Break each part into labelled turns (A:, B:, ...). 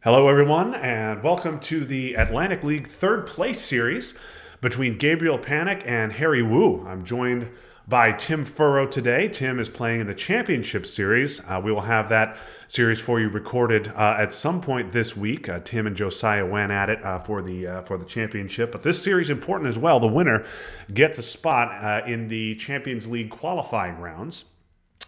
A: Hello, everyone, and welcome to the Atlantic League third place series between Gabriel Panek and Harry Wu. I'm joined by Tim Furrow today. Tim is playing in the championship series. We will have that series for you recorded at some point this week. Tim and Josiah went at it for the championship, but this series is important as well. The winner gets a spot in the Champions League qualifying rounds.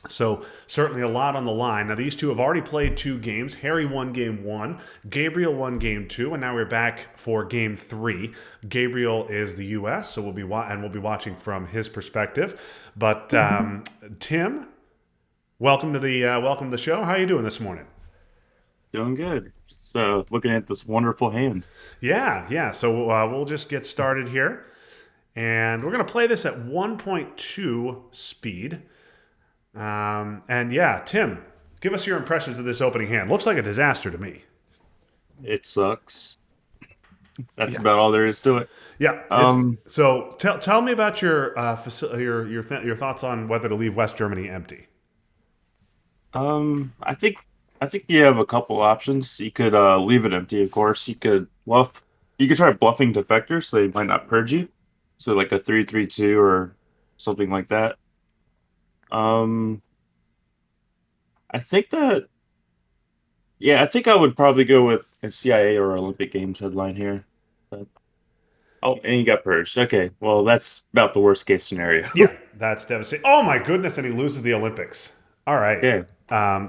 A: So certainly a lot on the line. Now these two have already played two games. Harry won game one, Gabriel won game two, and now we're back for game three. Gabriel is the U.S., so we'll be watching from his perspective. But Tim, welcome to the show. How are you doing this morning?
B: Doing good. Just looking at this wonderful hand.
A: Yeah. So we'll just get started here, and we're gonna play this at 1.2 speed. And yeah, Tim, give us your impressions of this opening hand. Looks like a disaster to me.
B: It sucks. That's
A: Yeah,
B: about all there is to it.
A: yeah.
B: Um,
A: So tell me about your thoughts on whether to leave West Germany empty.
B: I think you have a couple options. You could leave it empty, of course. You could bluff. You could try bluffing defectors, so they might not purge you. So like a 3-3-2 or something like that. Um, I think that yeah, I think I would probably go with a CIA or Olympic Games headline here. But, oh, and you got purged. Okay, well that's about the worst case scenario.
A: Yeah, that's devastating. Oh my goodness, and he loses the Olympics. All right.
B: Yeah.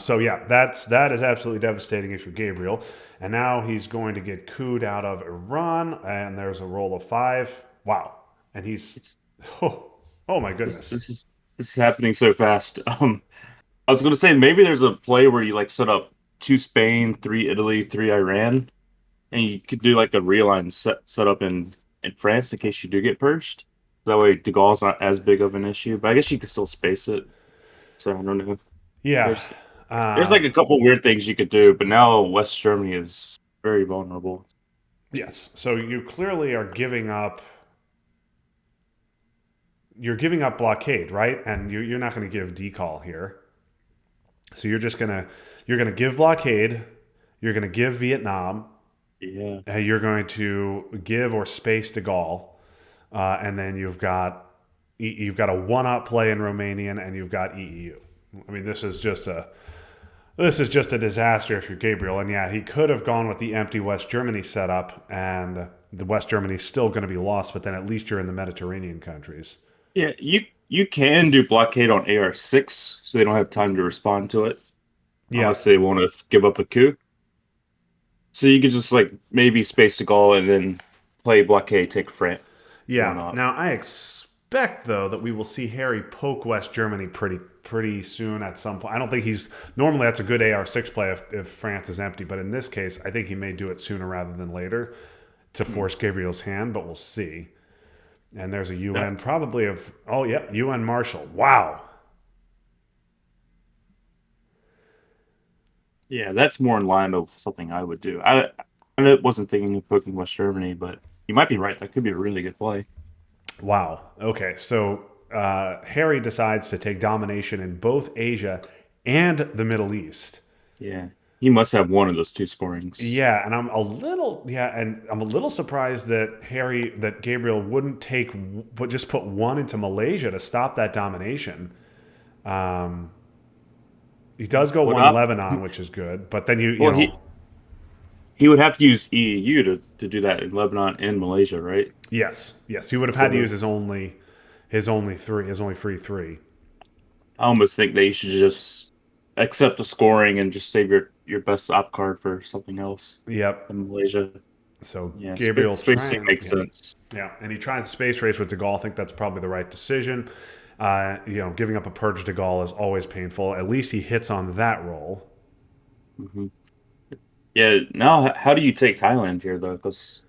A: So yeah, that is absolutely devastating if you're Gabriel. And now he's going to get cooed out of Iran, and there's a roll of five. Wow. And he's
B: It's
A: oh my
B: this
A: goodness.
B: this is this is happening so fast. I was gonna say maybe there's a play where you like set up two Spain, three Italy, three Iran, and you could do like a realigned set up in France in case you do get purged. That way De Gaulle's not as big of an issue, but I guess you could still space it. So I don't know.
A: Yeah.
B: There's there's
A: Uh,
B: like a couple weird things you could do, but now West Germany is very vulnerable.
A: yes. So you clearly are giving up. You're giving up blockade, right? And you're not going to give decall here. So you're gonna give blockade. You're going to give Vietnam.
B: Yeah.
A: You're going to give or space De Gaulle, and then you've got a one-up play in Romanian, and you've got EEU. I mean, this is just a disaster if you're Gabriel. And yeah, he could have gone with the empty West Germany setup, and the West Germany's still going to be lost. But then at least you're in the Mediterranean countries.
B: Yeah, you can do blockade on AR6, so they don't have time to respond to it
A: Yeah,
B: unless they want to give up a coup. So you could just like maybe space the goal and then play blockade, take France. Why
A: yeah.
B: not?
A: Now I expect though that we will see Harry poke West Germany pretty soon at some point. I don't think he's normally that's a good AR6 play if France is empty, but in this case, I think he may do it sooner rather than later to
B: Hmm.
A: force Gabriel's hand. But we'll see. And there's a
B: That
A: UN probably of UN Marshal. Wow.
B: yeah, that's more in line of something I would do. I wasn't thinking of poking West Germany, but you might be right. That could be a really good play.
A: Wow. Okay. So Harry decides to take domination in both Asia and the Middle East.
B: Yeah, he must have one of those two scorings.
A: Yeah, and I'm a little surprised that Gabriel wouldn't but just put one into Malaysia to stop that domination. Um, he does go
B: What
A: one
B: up?
A: Lebanon, which is good, but then you
B: Well,
A: know
B: he would have to use EEU to do that in Lebanon and Malaysia, right?
A: yes, he would have had to use
B: So
A: his only free three.
B: I almost think they should just accept the scoring and just save your best op card for something else
A: Yep.
B: in Malaysia.
A: So
B: Yeah,
A: Gabriel
B: spacing
A: trying,
B: makes
A: yeah,
B: sense.
A: yeah, and he tries the space race with De Gaulle. I think that's probably the right decision. Giving up a purge De Gaulle is always painful. At least he hits on that roll.
B: Hmm. Yeah. Now, how do you take Thailand here though? Because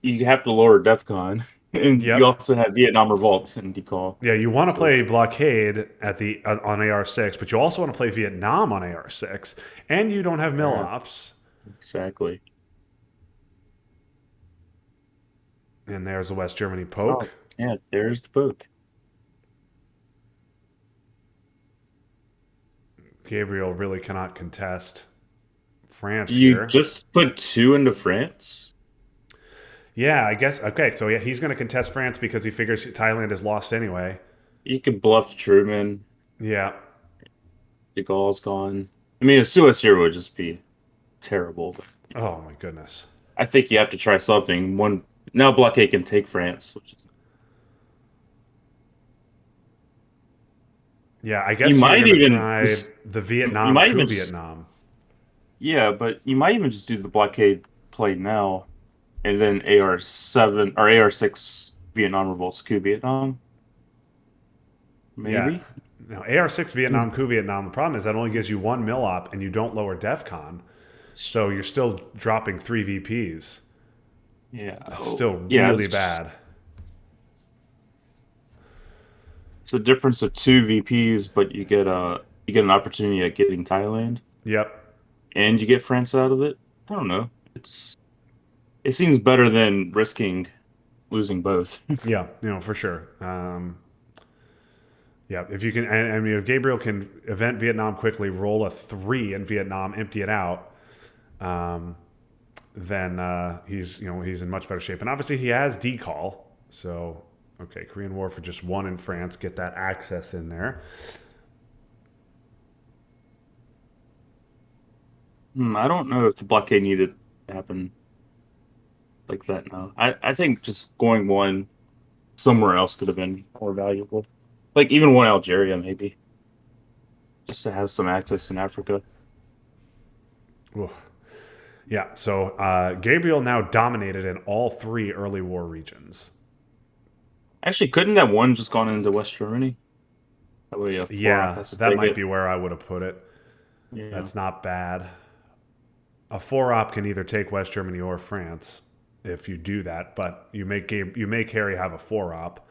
B: you have to lower DEFCON, and you
A: Yep.
B: also have Vietnam revolts and decal.
A: Yeah, you want to
B: So
A: play blockade on AR6, but you also want to play Vietnam on AR6, and you don't have mill
B: yeah,
A: ops.
B: exactly.
A: And there's the West Germany poke.
B: Oh, yeah. There's the book.
A: Gabriel really cannot contest France
B: Do you
A: here.
B: just put two into France?
A: Yeah, I guess. Okay, so yeah, he's going to contest France because he figures Thailand is lost anyway.
B: You could bluff Truman.
A: Yeah.
B: De Gaulle's gone. I mean, a Suez here would just be terrible. But
A: Oh my goodness.
B: I think you have to try something. One now, blockade can take France, which is
A: Yeah, I
B: you
A: guess you're
B: might
A: going to
B: even
A: try
B: just
A: the
B: you
A: Vietnam
B: might
A: coup
B: even just
A: Vietnam.
B: yeah, but you might even just do the blockade play now, and then AR-7 or AR-6 Vietnam revolts coup Vietnam,
A: Yeah.
B: maybe.
A: Now, AR-6 Vietnam
B: Hmm.
A: coup Vietnam, the problem is that only gives you one mil op and you don't lower DEFCON. So you're still dropping 3 VPs.
B: Yeah.
A: That's
B: Oh,
A: still
B: yeah.
A: really bad.
B: It's a difference of two VPs, but you get an opportunity at getting Thailand,
A: Yep.
B: and you get France out of it. I don't know. It seems better than risking losing both.
A: Yeah, for sure. Yeah, if you can, and I mean, if Gabriel can event Vietnam quickly, roll a 3 in Vietnam, empty it out, um, then he's in much better shape. And obviously, he has decall. So, okay, Korean War for just 1 in France, get that access in there.
B: I don't know if the blockade needed to happen like that now. I think just going one somewhere else could have been more valuable. Like even one Algeria, maybe, just to have some access in Africa.
A: Oof. Yeah, so Gabriel now dominated in all 3 early war regions.
B: Actually, couldn't that one just gone into West Germany? That way, a four op
A: Yeah,
B: has to
A: that
B: take
A: might
B: it.
A: be where I would have put it.
B: Yeah.
A: That's not bad. A 4 op can either take West Germany or France if you do that, but you make Harry have a 4 op,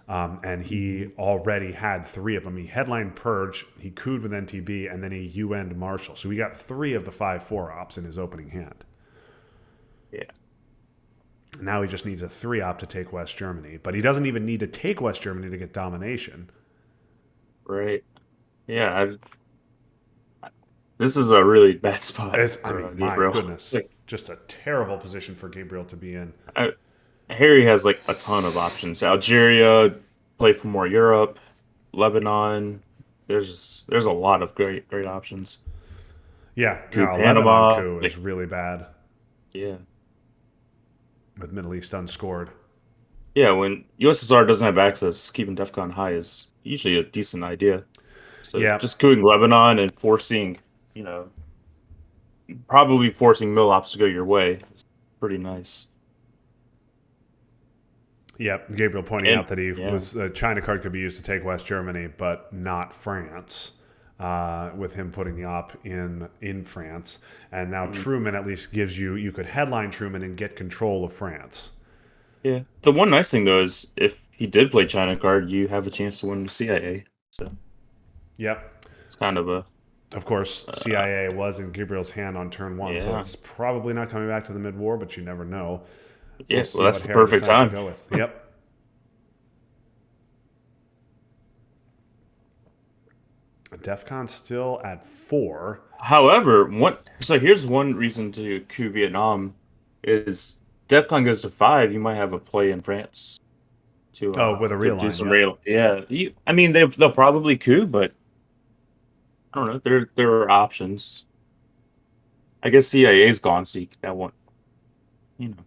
A: and he
B: Mhm.
A: already had 3 of them. He headlined Purge, he cooed with NTB, and then he UN'd Marshall. So he got 3 of the 5 4 ops in his opening hand.
B: Yeah.
A: Now he just needs a 3 op to take West Germany, but he doesn't even need to take West Germany to get domination.
B: Right. Yeah. This is a really bad spot
A: I
B: for
A: mean, my
B: Gabriel.
A: goodness,
B: Like,
A: just a terrible position for Gabriel to be in.
B: I, Harry has like a ton of options. Algeria, play for more Europe, Lebanon. There's a lot of great options.
A: Yeah,
B: Coup
A: no, Lebanon
B: Panama,
A: coup is
B: like
A: really bad
B: yeah,
A: with Middle East unscored.
B: yeah. When USSR doesn't have access, keeping DEFCON high is usually a decent idea. So
A: Yeah,
B: just coupping Lebanon and forcing, you know, probably forcing Milops to go your way is pretty nice.
A: Yep, Gabriel pointing
B: And
A: out that he
B: yeah,
A: was a China card could be used to take West Germany, but not France. With him putting the op in France, and now
B: mm,
A: Truman at least gives you could headline Truman and get control of France.
B: yeah. The one nice thing though is if he did play China card, you have a chance to win the CIA. So
A: Yep,
B: it's kind of a
A: of course
B: uh,
A: CIA was in Gabriel's hand on turn 1, so
B: yeah,
A: it's probably not coming back to the mid war, but you never know. We'll
B: yeah. Well,
A: see what
B: that's the
A: Harry
B: perfect
A: decides to
B: time.
A: go with. Yep. DEFCON still at 4.
B: However, here's one reason to coup Vietnam is DEFCON goes to 5, you might have a play in France
A: Oh, with a
B: to do
A: realign.
B: some
A: Yep.
B: real yeah. I mean they'll probably coup, but I don't know. There are options. I guess CIA's gone, so that won't you know.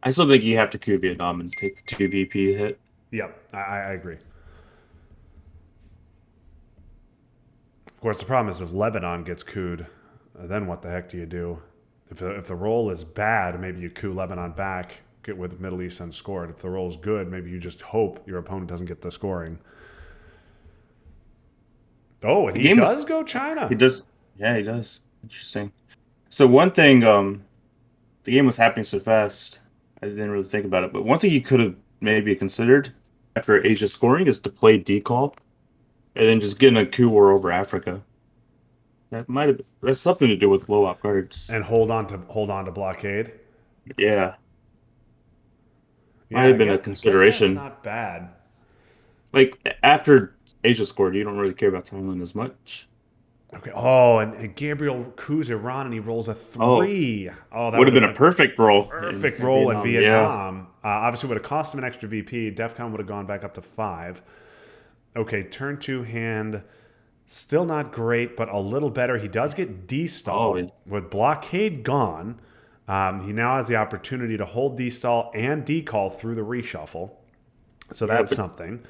B: I still think you have to coup Vietnam and take the 2 VP hit.
A: Yep. I agree. Of course, the problem is if Lebanon gets cooed, then what the heck do you do? If the roll is bad, maybe you coup Lebanon back, get with Middle East unscored. If the roll is good, maybe you just hope your opponent doesn't get the scoring. Oh, and
B: The
A: he
B: game was
A: does go
B: he
A: China.
B: does yeah, he does. Interesting. So one thing the game was happening so fast, I didn't really think about it. But one thing you could have maybe considered after Asia scoring is to play decall and then just getting a coup war over Africa. That's something to do with low op cards.
A: And hold on to blockade.
B: Yeah, might
A: Yeah,
B: have been a
A: I guess that's
B: consideration.
A: not bad.
B: Like after Asia scored, you don't really care about Thailand as much.
A: Okay. Oh, and Gabriel coups Iran and he rolls a
B: Oh,
A: 3. Oh, that
B: would
A: would
B: have
A: have
B: been
A: been
B: a
A: a
B: perfect roll
A: perfect
B: in
A: roll in
B: Vietnam. Yeah.
A: Vietnam. Obviously, would have cost him an extra VP. DEFCON would have gone back up to 5. Okay, turn 2 hand. Still not great, but a little better. He does get
B: Oh,
A: D-stall. With blockade gone, he now has the opportunity to hold D-stall and D-call through the reshuffle. So
B: yeah,
A: that's something.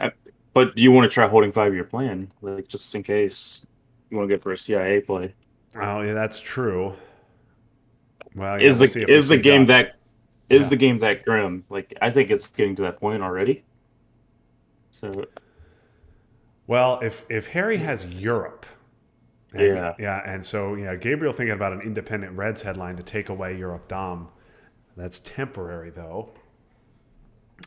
B: uh, but do you want to try holding 5-year plan, like just in case you want to get for a CIA play?
A: Oh, yeah, that's true. Well, yeah,
B: Is
A: we'll
B: the
A: see if we
B: is the
A: see
B: game
A: Duck.
B: that is
A: Yeah.
B: the game that grim? Like I think it's getting to that point already. So
A: Well, if Harry has Europe, and
B: yeah,
A: yeah, and so yeah, Gabriel thinking about an independent Reds headline to take away Europe Dom. That's temporary though.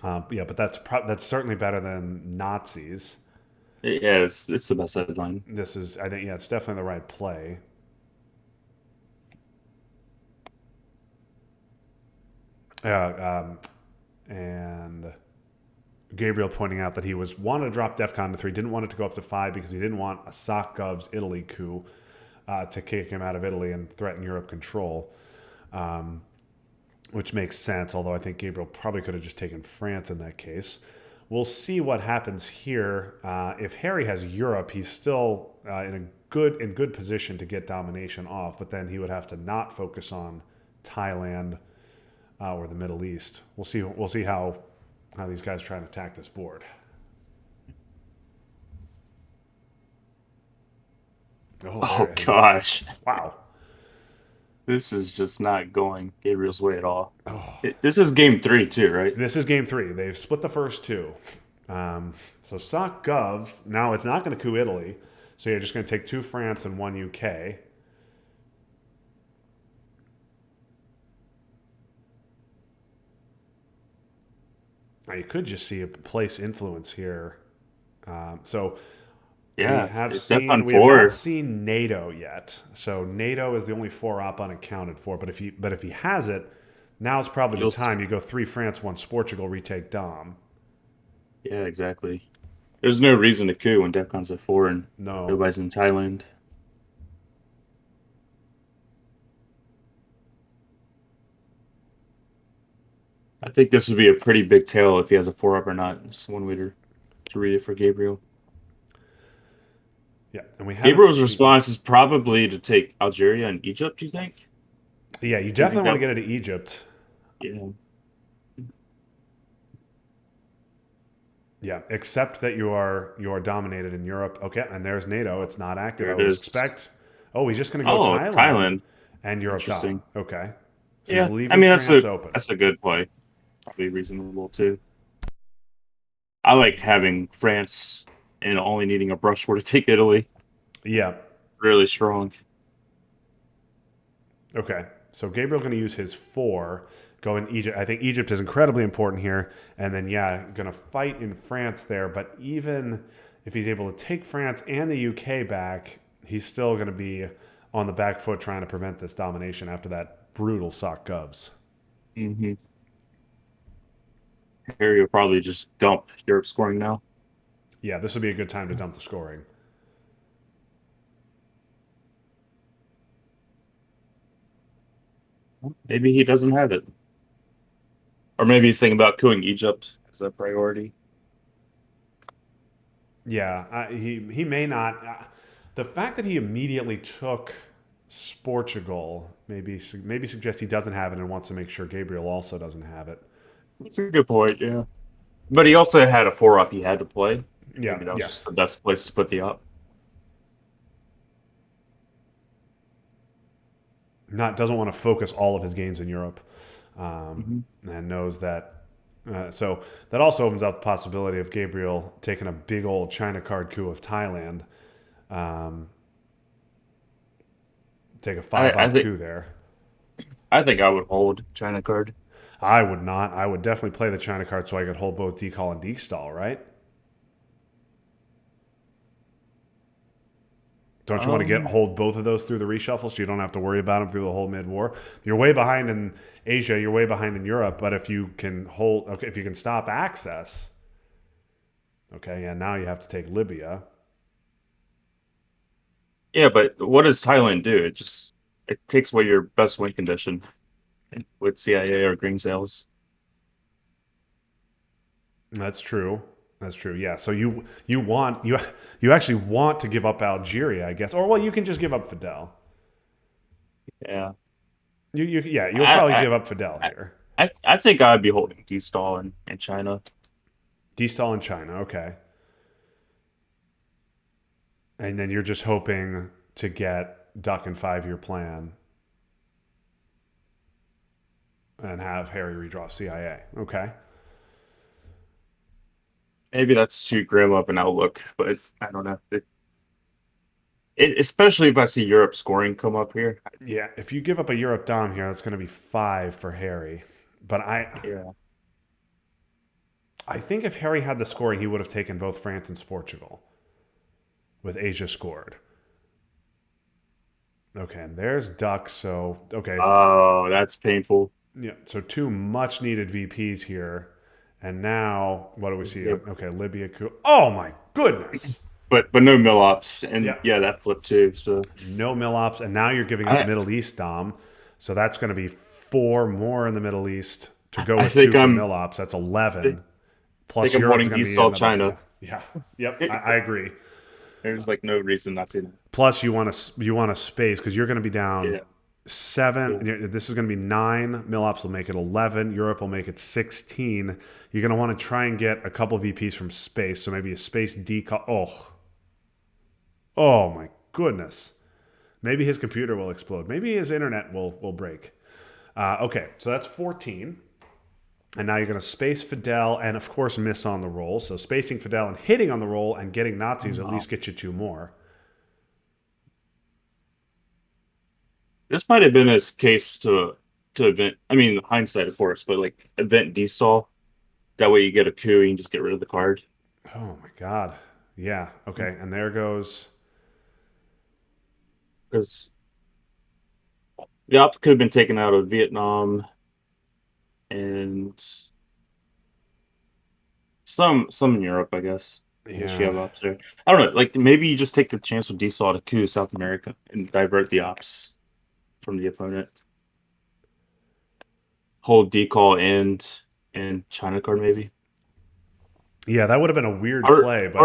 A: Yeah, but that's certainly better than Nazis.
B: yeah, it's the best headline.
A: This is, I think, yeah, it's definitely the right play. And Gabriel pointing out that he was wanted to drop DEFCON to 3, didn't want it to go up to 5 because he didn't want a sock govs Italy coup to kick him out of Italy and threaten Europe control, which makes sense. Although I think Gabriel probably could have just taken France in that case. We'll see what happens here. If Harry has Europe, he's still in good position to get domination off, but then he would have to not focus on Thailand or the Middle East. We'll see. We'll see how these guys try and attack this board. Oh,
B: Oh
A: there. And
B: gosh,
A: wow.
B: this is just not going Gabriel's way at all.
A: Oh,
B: This is game three too, right?
A: this is game 3. They've split the first two. So sock govs. Now it's not going to coup Italy. So you're just going to take 2 France and 1 UK. Now you could just see a place influence here. So
B: Yeah, it's Defcon
A: we have not
B: 4.
A: seen NATO yet. So NATO is the only 4 op unaccounted for. But if he has it, now's probably the
B: You'll
A: time. You go 3 France, 1 Portugal, retake Dom.
B: yeah, exactly. There's no reason to coup when Defcon's at 4 and
A: No.
B: nobody's in Thailand. I think this would be a pretty big tell if he has a 4 up or not. It's one way to read it for Gabriel.
A: Yeah, and we haven't
B: Gabriel's
A: seen.
B: response is probably to take Algeria and Egypt, do you think?
A: Yeah, you
B: Do you think
A: definitely want to
B: that
A: get into Egypt.
B: yeah.
A: Yeah, except that you are dominated in Europe. Okay, and there's NATO. It's not active.
B: There
A: I
B: it
A: would
B: is.
A: expect. Oh, he's just going to go
B: Oh,
A: Thailand
B: Thailand.
A: and Europe Dom.
B: Interesting.
A: Okay, so he's
B: Yeah. I
A: leaving
B: mean
A: France open.
B: that's a good play. Probably reasonable too. I like having France and only needing a brushboard to take Italy.
A: Yeah.
B: Really strong.
A: Okay. So Gabriel going to use his 4. Go in Egypt. I think Egypt is incredibly important here, and then yeah, going to fight in France there. But even if he's able to take France and the UK back, he's still going to be on the back foot trying to prevent this domination after that brutal sock govs.
B: Hmm. Harry will probably just dump Europe scoring now.
A: Yeah, this would be a good time to dump the scoring.
B: Maybe he doesn't have it. Or maybe he's thinking about killing Egypt as a priority.
A: Yeah, he may not. The fact that he immediately took Portugal maybe suggests he doesn't have it and wants to make sure Gabriel also doesn't have it.
B: That's a good point, yeah. But he also had a 4 up he had to play.
A: Yeah,
B: Maybe that was just
A: yes.
B: the best place to put the up.
A: Not doesn't want to focus all of his games in Europe,
B: Hmm.
A: and knows that. So that also opens up the possibility of Gabriel taking a big old China card coup of Thailand. Um, take a 5
B: I
A: op
B: think
A: coup there.
B: I think I would hold China card.
A: I would not. I would definitely play the China card so I could hold both decall and destall, right? Don't you want to get
B: Um,
A: hold both of those through the reshuffle so you don't have to worry about them through the whole mid war? You're way behind in Asia, you're way behind in Europe, but if you can hold okay, if you can stop access, okay, and now you have to take Libya.
B: Yeah, but what does Thailand do? It takes away your best win condition with CIA or green sales.
A: That's true. That's true. Yeah. So you actually want to give up Algeria, I guess, or well, you can just give up Fidel.
B: Yeah.
A: Yeah, you'll probably
B: I
A: give up Fidel
B: I
A: here.
B: I think I'd be holding D-Stall in China.
A: Destal in China, okay, and then you're just hoping to get Duck and 5 year plan and have Harry redraw CIA. Okay.
B: Maybe that's too grim of an outlook, but I don't know. Especially if I see Europe scoring come up here.
A: Yeah, if you give up a Europe Dom here, that's going to be 5 for Harry. But
B: Yeah.
A: I think if Harry had the scoring, he would have taken both France and Portugal with Asia scored. Okay, and there's Duck. So okay,
B: Oh, that's painful.
A: yeah. So two much needed VPs here, and now what do we see?
B: Yeah.
A: Okay, Libya. Oh my goodness.
B: But no mill ops, and
A: Yep.
B: yeah, that flipped too. So
A: No mill ops, and now you're giving up
B: I
A: Middle East Dom. So that's going to be 4 more in the Middle East to go
B: I
A: with
B: think
A: 2 for
B: I'm
A: mill ops. That's
B: I
A: 11.
B: think
A: Plus
B: I'm
A: Europe's
B: holding
A: going to be
B: D-Stall
A: another.
B: China.
A: Yeah. Yeah. Yep. I agree.
B: There's like no reason not to.
A: Plus you want a space because you're going to be down
B: Yeah.
A: 7.
B: Cool.
A: This is going to be 9. Mill ops will make it 11. Europe will make it 16. You're going to want to try and get a couple VPs from space. So maybe a space decal. Oh my goodness. Maybe his computer will explode. Maybe his internet will break. Okay, so that's 14. And now you're going to space Fidel and, of course, miss on the roll. So spacing Fidel and hitting on the roll and getting Nazis at
B: Oh.
A: least get you 2 more.
B: This might have been his case to event. I mean, hindsight, of course, but like event D-Stall. That way you get a coup and you just get rid of the card.
A: Oh my God. Yeah. Okay. And there goes.
B: Because the op could have been taken out of Vietnam and some in Europe, I guess. I guess you
A: Yeah.
B: have ops there. I don't know. Like maybe you just take the chance with D-Saw to coup South America and divert the ops from the opponent. Hold D-Call and China card maybe.
A: Yeah. That would have been a weird
B: Or
A: play, but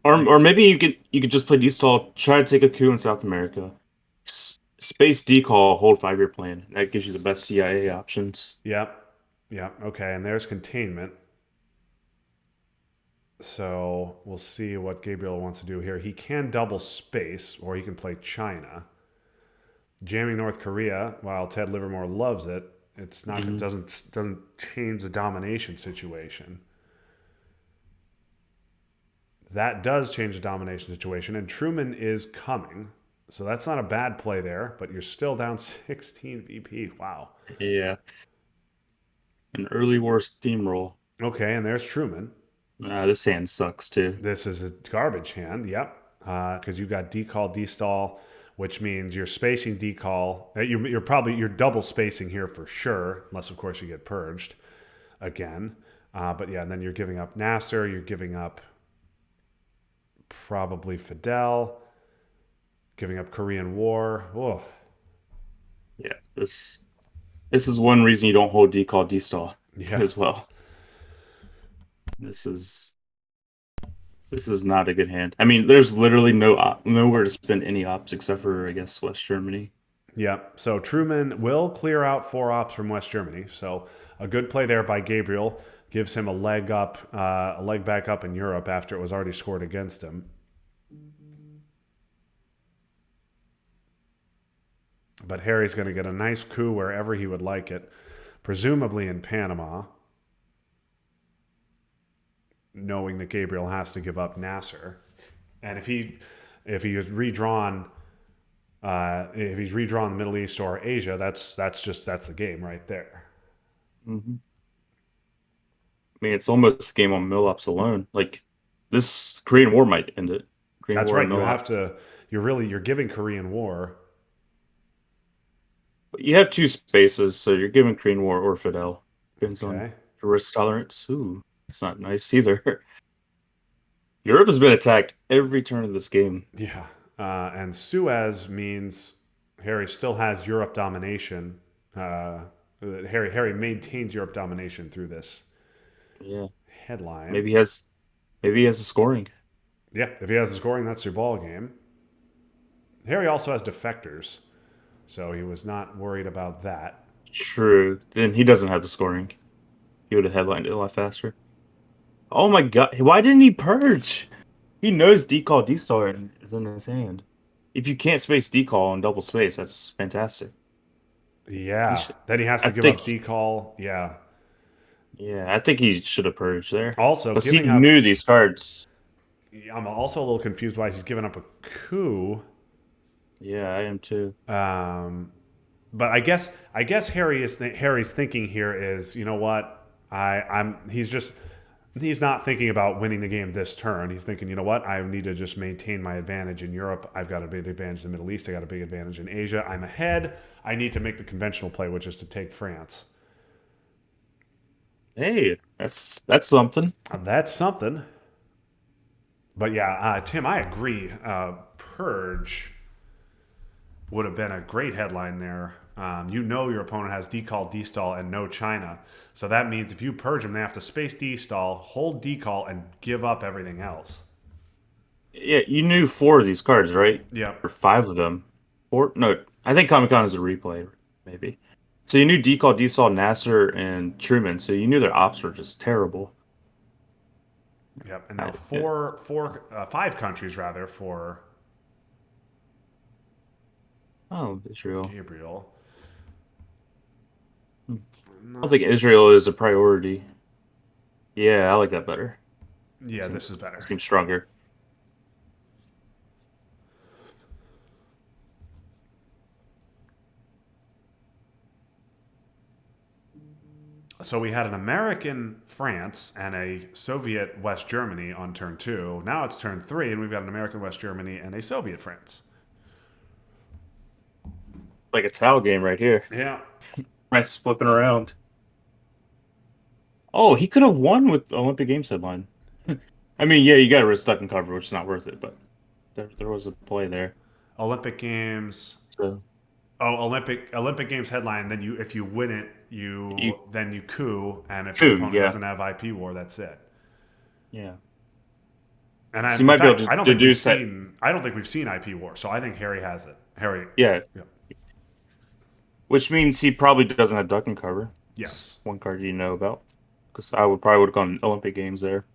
B: or or maybe you could just play D-Stall, try to take a coup in South America. Space D-Call, hold 5 year plan. That gives you the best CIA options.
A: yeah. Yeah. Okay. And there's containment. So we'll see what Gabriel wants to do here. He can double space, or he can play China. Jamming North Korea, while Ted Livermore loves it, it's not
B: Mhm.
A: doesn't change the domination situation. That does change the domination situation, and Truman is coming. So that's not a bad play there, but you're still down 16 VP. Wow.
B: Yeah, an early war steamroll.
A: Okay, and there's Truman.
B: This hand sucks too.
A: This is a garbage hand. Yep. Because you got decall, destall, which means you're spacing decall. You're double spacing here for sure, unless of course you get purged again. But yeah, and then you're giving up Nasser. You're giving up probably Fidel. Giving up Korean War. Oh,
B: Yeah, this is one reason you don't hold decall destall
A: yeah.
B: as well. This is this is not a good hand. I mean, there's literally nowhere to spend any ops except for I guess West Germany.
A: Yeah. So Truman will clear out 4 ops from West Germany. So a good play there by Gabriel gives him a leg back up in Europe after it was already scored against him. But Harry's going to get a nice coup wherever he would like it, presumably in Panama, knowing that Gabriel has to give up Nasser. And if he is redrawn if he's redrawn the Middle East or Asia, that's the game right there.
B: Hmm. I mean, it's almost a game on mill ops alone. Like this Korean War might end it. Korean
A: That's
B: War and
A: right. You
B: mill
A: have
B: ops.
A: to. You're giving Korean War.
B: But you have two spaces, so you're giving Korean War or Fidel. Depends on
A: Okay.
B: your risk tolerance. Ooh, it's not nice either. Europe has been attacked every turn of this game.
A: Yeah. And Suez means Harry still has Europe domination. Harry maintains Europe domination through this
B: Yeah.
A: headline.
B: Maybe he has maybe he has a scoring.
A: Yeah, if he has the scoring, that's your ball game. Harry also has defectors, so he was not worried about that.
B: True. Then he doesn't have the scoring. He would have headlined it a lot faster. Oh my god. Why didn't he purge? He knows decall D-star is in his hand. If you can't space decall and double space, that's fantastic. He
A: Yeah,
B: should
A: then he has
B: I
A: to give up
B: think
A: decall. Yeah.
B: yeah, I think he should have purged there.
A: Also,
B: Because he
A: giving up.
B: knew these cards.
A: I'm also a little confused why he's giving up a coup.
B: Yeah, I am too.
A: Um, but I guess Harry's thinking here is, you know what, he's not thinking about winning the game this turn. He's thinking, you know what, I need to just maintain my advantage in Europe. I've got a big advantage in the Middle East. I got a big advantage in Asia. I'm ahead. I need to make the conventional play, which is to take France.
B: Hey, that's something.
A: That's something. But yeah, Tim, I agree. Purge would have been a great headline there. You know your opponent has decall, destall, and no China. So that means if you purge them, they have to space destall, hold decall, and give up everything else.
B: Yeah, you knew four of these cards, right?
A: Yep.
B: Or five of them. Or no, I think Comic Con is a replay, maybe. So you knew Decall, Desal, Nasser, and Truman. So you knew their ops were just terrible.
A: Yep. And now
B: Yeah.
A: five countries rather for
B: Oh, Israel.
A: Gabriel.
B: I don't think Israel is a priority. Yeah, I like that better.
A: Yeah, this is better.
B: Seems stronger.
A: So we had an American France and a Soviet West Germany on turn two. Now it's turn three, and we've got an American West Germany and a Soviet France.
B: Like a towel game right here.
A: Yeah.
B: Right, flipping around. Oh, he could have won with the Olympic Games headline. I mean, yeah, you got to risk stuck in cover, which is not worth it, but there was a play there.
A: Olympic Games.
B: So
A: Oh, Olympic Games headline. Then if you win it,
B: you
A: you coup, and if your
B: coup,
A: opponent
B: yeah,
A: doesn't have IP war, that's it.
B: yeah.
A: And
B: So you
A: in
B: might be able
A: fact,
B: to deduce that.
A: I don't think we've seen IP war. So I think Harry has it. Harry.
B: Yeah,
A: Yeah.
B: which means he probably doesn't have duck and cover.
A: Yes.
B: One card you know about, because I would probably would have gone Olympic Games there.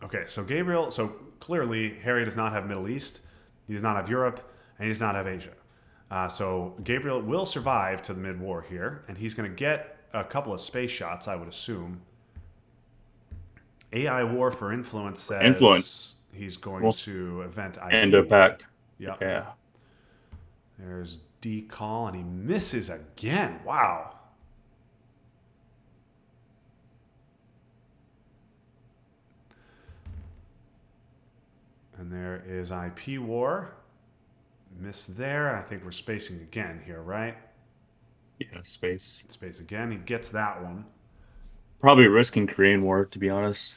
A: Okay. So Gabriel. So clearly Harry does not have Middle East. He does not have Europe, and he does not have Asia. So Gabriel will survive to the mid war here, and he's going to get a couple of space shots, I would assume. AI War for Influence says
B: Influence,
A: he's going
B: most
A: to event
B: endo
A: IP War.
B: pack.
A: Yep.
B: Yeah.
A: There's D call, and he misses again. Wow. And there is IP War. Miss there. I think we're spacing again here, right?
B: Yeah, space.
A: Space again. He gets that one.
B: Probably risking Korean War, to be honest.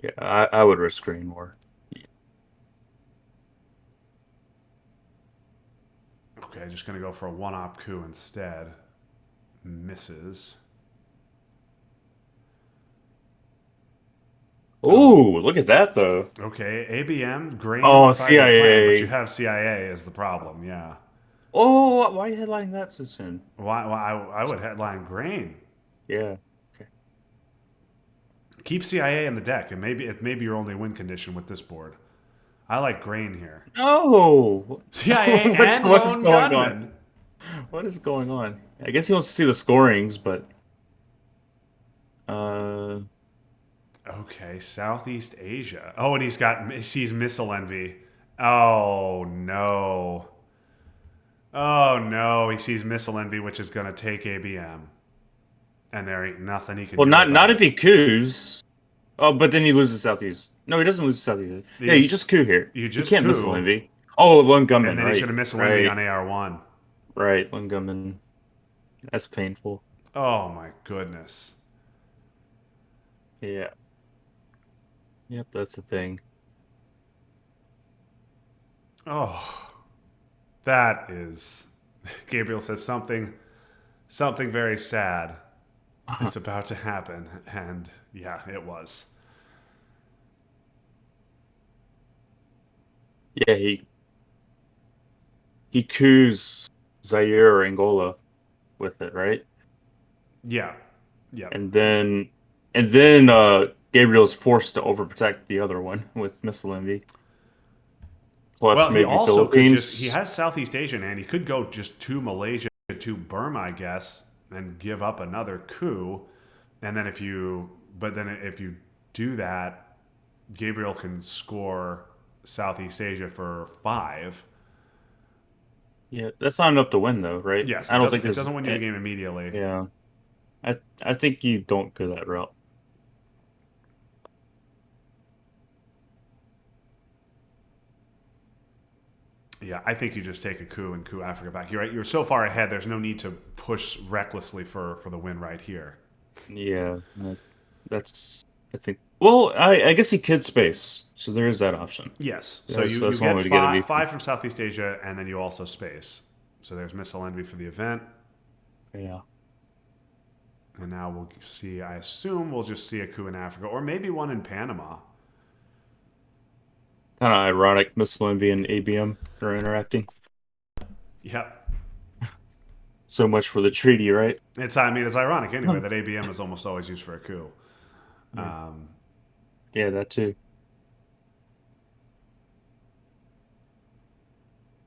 B: Yeah, I would risk Korean War.
A: Okay, just going to go for a one-op coup instead. Misses.
B: Ooh, look at that though.
A: Okay, ABM, grain,
B: Oh,
A: fighting plan, but you
B: CIA.
A: have CIA is the problem, yeah.
B: Oh, why are you headlining that so soon?
A: Why I would headline grain.
B: Yeah. Okay.
A: Keep CIA in the deck, and it may be your only win condition with this board. I like grain here.
B: No.
A: CIA and
B: What is
A: lone
B: going on?
A: gunman.
B: What is going on? I guess he wants to see the scorings, but uh
A: Okay, Southeast Asia. Oh, and he sees missile envy. Oh no. Oh no, he sees missile envy, which is gonna take ABM. And there ain't nothing he can
B: well,
A: do
B: not
A: about
B: if
A: it.
B: he coups. Oh, but then he loses Southeast. No, he doesn't lose Southeast. Yeah, you just coup here.
A: You
B: You
A: just
B: can't missile
A: coup,
B: envy. Oh, Lone
A: and
B: Gunman,
A: then he should
B: right.
A: have missile envy
B: Right.
A: on AR1.
B: Right, Lone Gunman. That's painful.
A: Oh my goodness.
B: Yeah. Yep, that's the thing.
A: Oh, that is. Gabriel says something very sad is about to happen, and yeah, it was.
B: Yeah, he coups Zaire or Angola with it, right?
A: Yeah, yeah.
B: And then and then Gabriel's forced to overprotect the other one with missile envy. Plus
A: Well, he
B: maybe
A: also could just, he
B: Philippines.
A: has Southeast Asian and he could go just to Malaysia, to Burma, I guess, and give up another coup. And then if you do that, Gabriel can score Southeast Asia for 5.
B: Yeah, that's not enough to win though, right?
A: Yes,
B: I don't think
A: it
B: there's
A: doesn't win you the game immediately.
B: yeah. I think you don't go that route.
A: Yeah, I think you just take a coup and coup Africa back. You're right. You're so far ahead. There's no need to push recklessly for the win right here.
B: Yeah, that's I think. Well, I guess he could space, so there is that option.
A: Yes. So you
B: That's one
A: get
B: way to get a
A: five
B: VP.
A: from Southeast Asia, and then you also space. So there's missile envy for the event,
B: Yeah,
A: and now we'll see. I assume we'll just see a coup in Africa, or maybe one in Panama.
B: kind of ironic. Missile Envy and ABM are interacting
A: Yep.
B: so much for the treaty, right?
A: It's ironic anyway
B: Huh.
A: that ABM is almost always used for a coup.
B: Yeah, yeah, that too.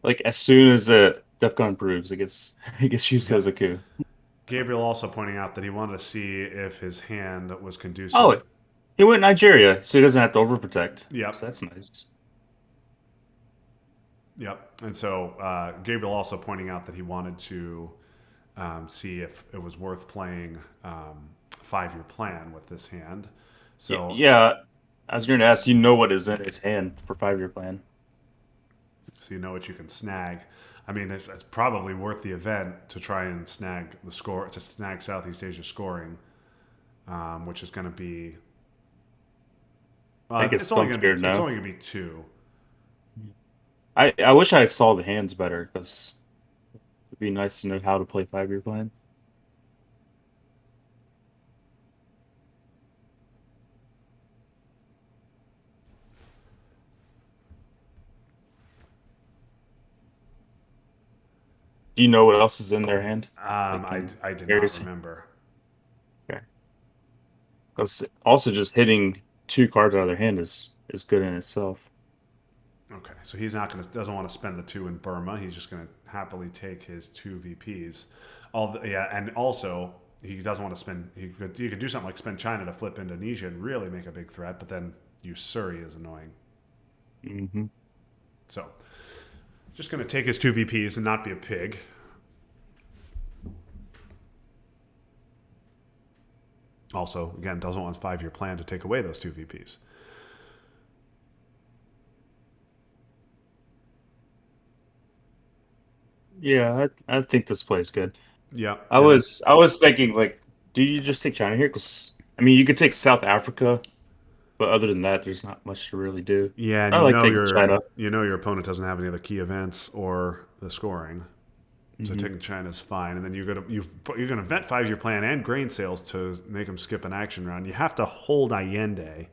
B: Like as soon as the DEFCON proves, it gets used as
A: Yep.
B: a coup.
A: Gabriel also pointing out that he wanted to see if his hand was conducive.
B: Oh, he went Nigeria, so he doesn't have to overprotect.
A: Yep.
B: So that's nice.
A: Yep. And so Gabriel also pointing out that he wanted to see if it was worth playing 5-year plan with this hand. So,
B: Yeah, I was going to ask, you know what is in his hand for 5-year plan?
A: so you know what you can snag. I mean, it's probably worth the event to try and snag the score, to snag Southeast Asia scoring, which is going to be.
B: I get stump scared
A: It's
B: now.
A: only going to be 2.
B: I wish I saw the hands better because it'd be nice to know how to play 5-year plan. Do you know what else is in their hand? Like in
A: I did not
B: areas.
A: remember.
B: Okay. Because also just hitting 2 cards out of their hand is good in itself.
A: Okay, so he's not going to doesn't want to spend the 2 in Burma. He's just going to happily take his 2 VPs. Yeah, and also he doesn't want to spend. You could do something like spend China to flip Indonesia and really make a big threat, but then Usuri is annoying.
B: Hmm.
A: So just going to take his 2 VPs and not be a pig. Also, again, doesn't want his 5-year plan to take away those 2 VPs.
B: Yeah, I think this play is good.
A: Yeah, and then
B: I was thinking like, do you just take China here? Because I mean, you could take South Africa, but other than that, there's not much to really do.
A: yeah, and
B: I like taking China.
A: you know your opponent doesn't have any other key events or the scoring. So
B: Hmm.
A: taking China's fine, and then you're gonna vet 5-year plan and grain sales to make them skip an action round. You have to hold Allende,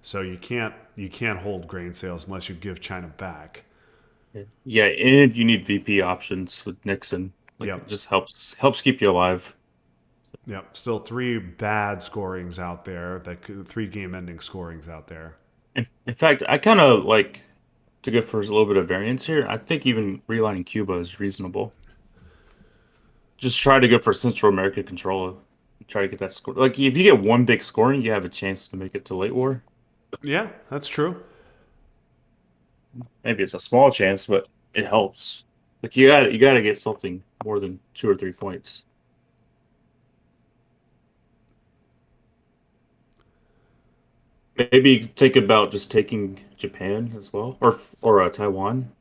A: so you can't hold grain sales unless you give China back.
B: Yeah, and you need VP options with Nixon. Like it
A: Yep,
B: just helps keep you alive.
A: yep. Still 3 bad scorings out there. 3 game-ending scorings out there.
B: In fact, I kind of like to go for a little bit of variance here. I think even relining Cuba is reasonable. Just try to go for Central America control. Try to get that score. Like if you get one big scoring, you have a chance to make it to late war.
A: Yeah, that's true.
B: Maybe it's a small chance, but it helps. Like you got to get something more than 2 or 3 points. Maybe think about just taking Japan as well, or Taiwan.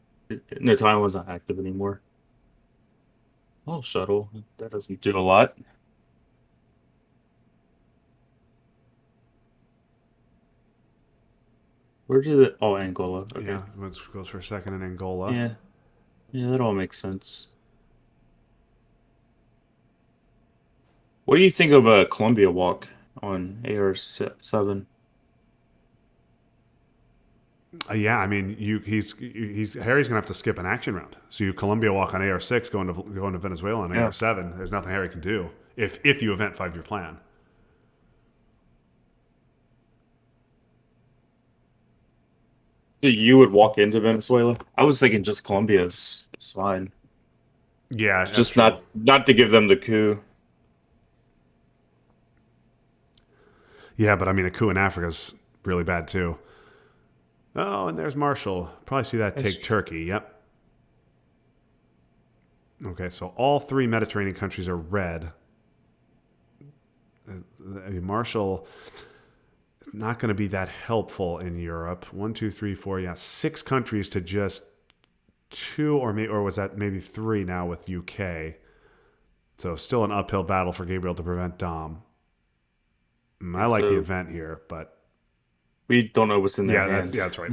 B: No, Taiwan's not active anymore. Oh, shuttle. That doesn't do a lot. Where did it? Oh, Angola. Okay.
A: Yeah, goes for second in Angola.
B: Yeah. Yeah, that all makes sense. What do you think of a Columbia walk on AR7?
A: Yeah, I mean, he's Harry's gonna have to skip an action round. So you Columbia walk on AR6, going to Venezuela on
B: Yeah.
A: AR7. There's nothing Harry can do if you event 5 year plan.
B: So you would walk into Venezuela? I was thinking just Colombia is fine.
A: Yeah,
B: It's
A: that's
B: just
A: true.
B: not to give them the coup.
A: Yeah, but I mean, a coup in Africa is really bad too. Oh, and there's Marshall. Probably see that
B: That's
A: take Turkey. Yep. Okay, so all three Mediterranean countries are red. Marshall not going to be that helpful in Europe. One, two, three, four. Yeah, six countries to just two, or was that maybe three now with UK? So still an uphill battle for Gabriel to prevent Dom. I
B: yeah,
A: like the
B: so
A: event here, but
B: we don't know what's in their
A: yeah,
B: hand.
A: that's right.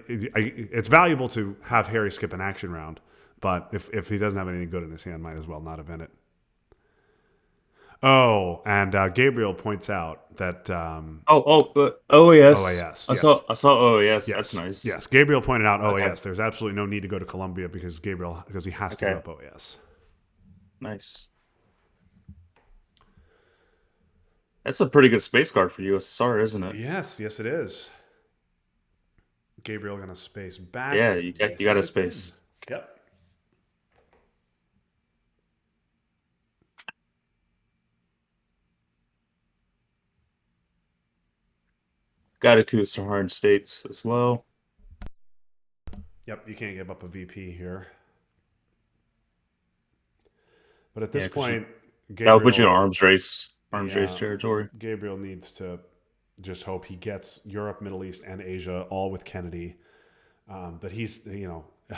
A: It's valuable to have Harry skip an action round, but if he doesn't have anything good in his hand, might as well not event it. Oh, and Gabriel points out that
B: But OAS.
A: OAS, yes,
B: I saw OAS. That's
A: yes,
B: nice.
A: yes. Gabriel pointed out
B: Okay.
A: OAS. There's absolutely no need to go to Colombia because he has to give
B: Okay.
A: up OAS.
B: Nice. That's a pretty good space card for USSR, isn't it?
A: Yes, yes, it is. Gabriel gonna space back,
B: Yeah,
A: and
B: you
A: this
B: got
A: is
B: a
A: a thing.
B: space.
A: Yep.
B: Got a coup Saharan states as well.
A: Yep, you can't give up a VP here. But at
B: Yeah,
A: this
B: because
A: point,
B: that would put you in
A: Gabriel,
B: arms race
A: yeah,
B: territory.
A: Gabriel needs to just hope he gets Europe, Middle East, and Asia all with Kennedy. But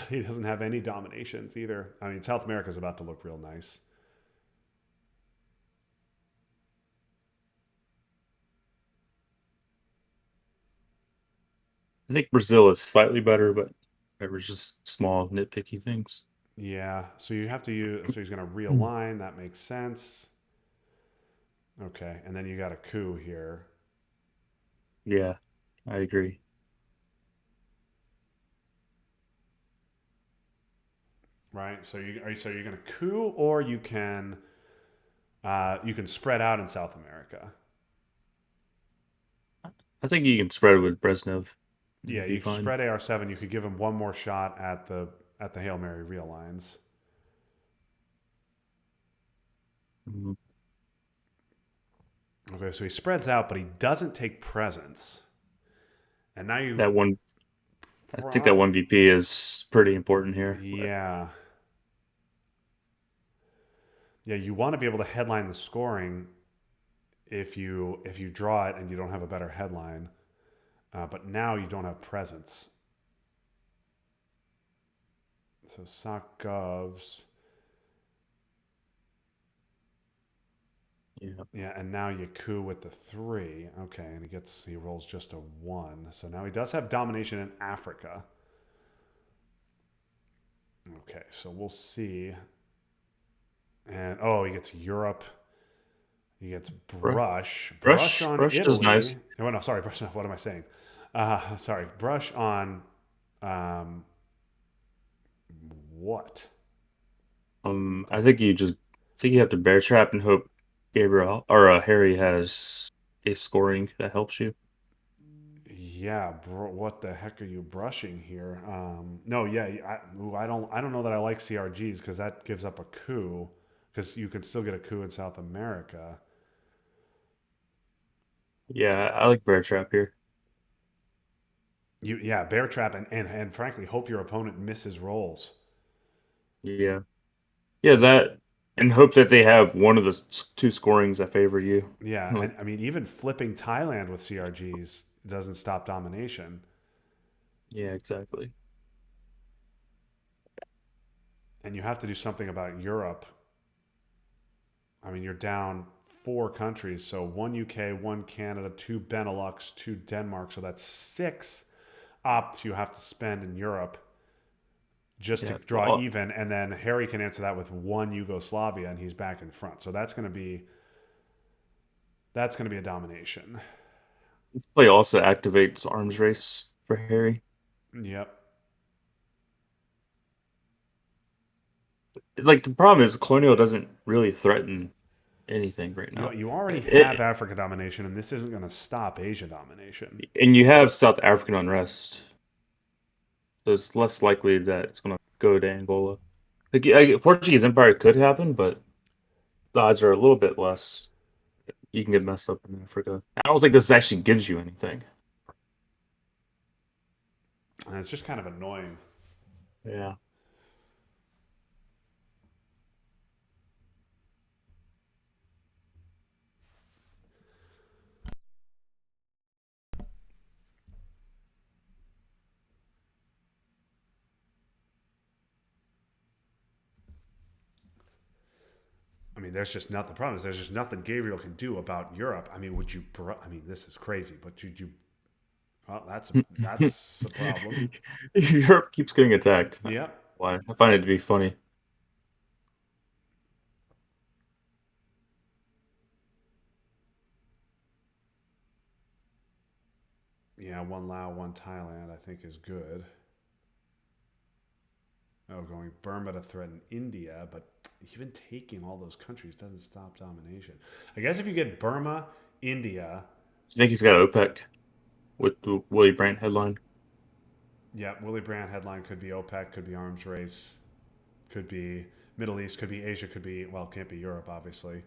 A: he doesn't have any dominations either. I mean, South America's about to look real nice.
B: I think Brazil is slightly better, but it was just small nitpicky things.
A: Yeah, so you have to use. So he's going to
B: Hmm.
A: realign. That makes sense. Okay, and then you got a coup here,
B: Yeah, I agree.
A: right? So you're going to coup, or you can spread out in South America.
B: I think you can spread with Brezhnev
A: Yeah,
B: and be
A: you
B: fine.
A: spread AR7. You could give him one more shot at the Hail Mary realigns.
B: Mhm.
A: Okay, so he spreads out, but he doesn't take presence. And now you
B: That one, I think that
A: prob
B: one VP is pretty important here. But
A: yeah. Yeah, you want to be able to headline the scoring if you draw it and you don't have a better headline. But now you don't have presence. So sock govs.
B: yeah,
A: Yeah, and now you coup with the three. Okay, and he rolls just a one. So now he does have domination in Africa. Okay, so we'll see. And oh, he gets Europe. He gets
B: Bru-
A: brush on
B: Brush is nice.
A: Italy. Oh no, sorry, brush. What am I saying? Sorry, brush on um, what?
B: I think you have to bear trap and hope Gabriel or Harry has a scoring that helps you.
A: Yeah, bro, what the heck are you brushing here? No, yeah, I don't know that I like CRGs because that gives up a coup because you can still get a coup in South America.
B: Yeah, I like bear trap here.
A: Yeah, bear trap and frankly hope your opponent misses rolls.
B: Yeah, yeah, that and hope that they have one of the two scorings that favor you.
A: Yeah,
B: Like,
A: and I mean even flipping Thailand with CRGs doesn't stop domination.
B: yeah, exactly.
A: and you have to do something about Europe. I mean, you're down four countries, so one UK, one Canada, two Benelux, two Denmark. So that's six opt you have to spend in Europe just to
B: Yeah.
A: draw even, and then Harry can answer that with one Yugoslavia, and he's back in front. So that's going to be a domination.
B: This play also activates arms race for Harry.
A: Yep.
B: It's like the problem is Colonial doesn't really threaten anything right
A: You
B: now.
A: you already have
B: It,
A: Africa domination, and this isn't going to stop Asia domination.
B: and you have South African unrest, so it's less likely that it's going to go to Angola. Portuguese Empire could happen, but the odds are a little bit less. You can get messed up in Africa. I don't think this actually gives you anything.
A: And it's just kind of annoying.
B: Yeah.
A: I mean, there's just nothing. The problem is there's just nothing Gabriel can do about Europe. I mean, would you? I mean, this is crazy, but you? Well, that's a problem.
B: Europe keeps getting attacked.
A: Yep.
B: Why? I find it to be funny.
A: Yeah, one Lao, one Thailand, I think is good. Oh, going Burma to threaten India, but even taking all those countries doesn't stop domination. I guess if you get Burma, India,
B: You think he's got OPEC with the Willie Brandt headline?
A: yeah, Willy Brandt headline could be OPEC, could be arms race, could be Middle East, could be Asia, could be, well, can't be Europe, obviously.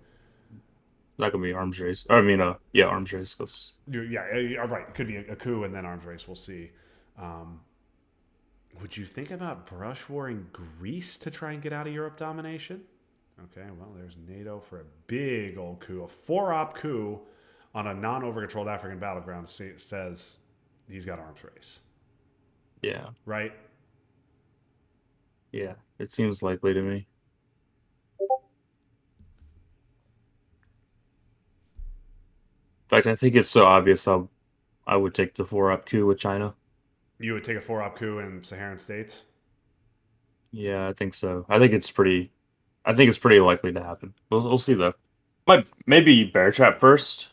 B: Not gonna be arms race. I mean, yeah, arms race. 'Cause
A: Yeah, right. It could be a coup and then arms race. We'll see. Um, would you think about brush warring Greece to try and get out of Europe domination? Okay, well, there's NATO for a big old coup, a four-op coup on a non-over-controlled African battleground. Says he's got arms race,
B: yeah,
A: right?
B: yeah, it seems likely to me. In fact, I think it's so obvious I would take the four-up coup with China.
A: You would take a four-op coup in Saharan states.
B: Yeah, I think so. I think it's pretty likely to happen. We'll see though. Might maybe bear trap first.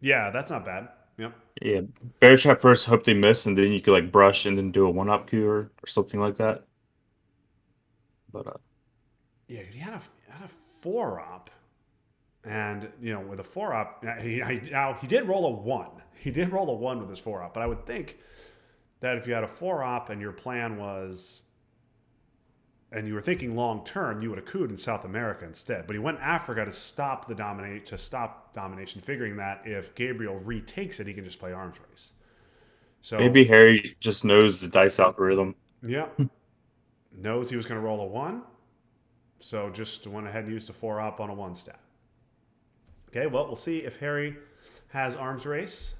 A: Yeah, that's not bad. Yep.
B: Yeah, bear trap first. Hope they miss, and then you could like brush and then do a one-up coup or something like that. But
A: Yeah, because he had a four-op. And with a four up, now he did roll a one. He did roll a one with his four up. But I would think that if you had a four op and your plan was, and you were thinking long term, you would have cooed in South America instead. But he went Africa to stop domination, figuring that if Gabriel retakes it, he can just play arms race. So
B: maybe Harry just knows the dice algorithm.
A: yeah, knows he was going to roll a one, so just went ahead and used a four op on a one stat. Okay, well we'll see if Harry has arms race.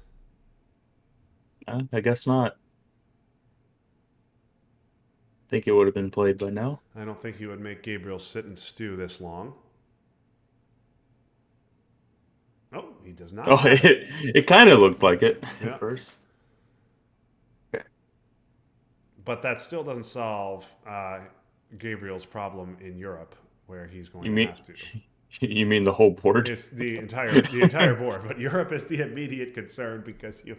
B: I guess not. Think it would have been played by now.
A: I don't think he would make Gabriel sit and stew this long. Oh, he does not
B: Oh,
A: have it.
B: it kind of looked like it at
A: Yeah.
B: first. Okay.
A: But that still doesn't solve Gabriel's problem in Europe, where he's going
B: You
A: to
B: mean
A: have to.
B: you mean the whole board?
A: It's the entire board, but Europe is the immediate concern because you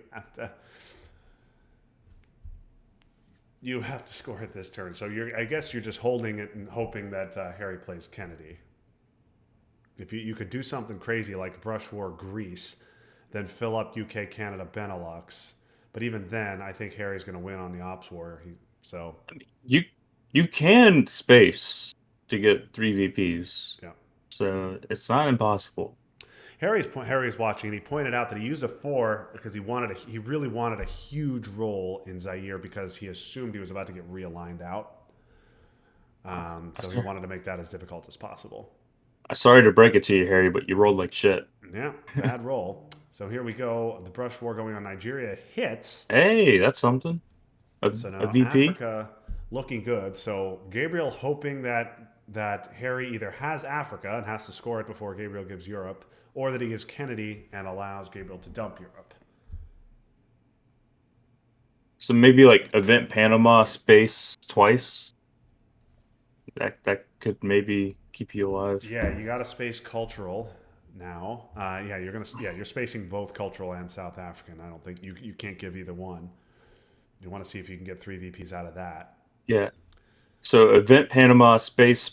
A: have to score at this turn. So I guess you're just holding it and hoping that Harry plays Kennedy. If you could do something crazy like brush war Greece, then fill up UK, Canada, Benelux. But even then, I think Harry's going to win on the ops war. So
B: You you can space to get three VPs,
A: yeah,
B: so it's not impossible.
A: Harry's watching, and he pointed out that he used a four because he really wanted a huge role in Zaire because he assumed he was about to get realigned out. So he wanted to make that as difficult as possible.
B: I'm sorry to break it to you, Harry, but you rolled like shit.
A: Yeah, bad roll. So here we go. The brush war going on Nigeria hits.
B: Hey, that's something.
A: So
B: A
A: now
B: VP?
A: Africa looking good. So Gabriel hoping that Harry either has Africa and has to score it before Gabriel gives Europe, or that he gives Kennedy and allows Gabriel to dump Europe.
B: So maybe like event Panama space twice. That could maybe keep you alive.
A: Yeah, you got a space cultural now. You're spacing both cultural and South African. I don't think you can't give either one. You want to see if you can get three VPs out of that.
B: Yeah. So event Panama space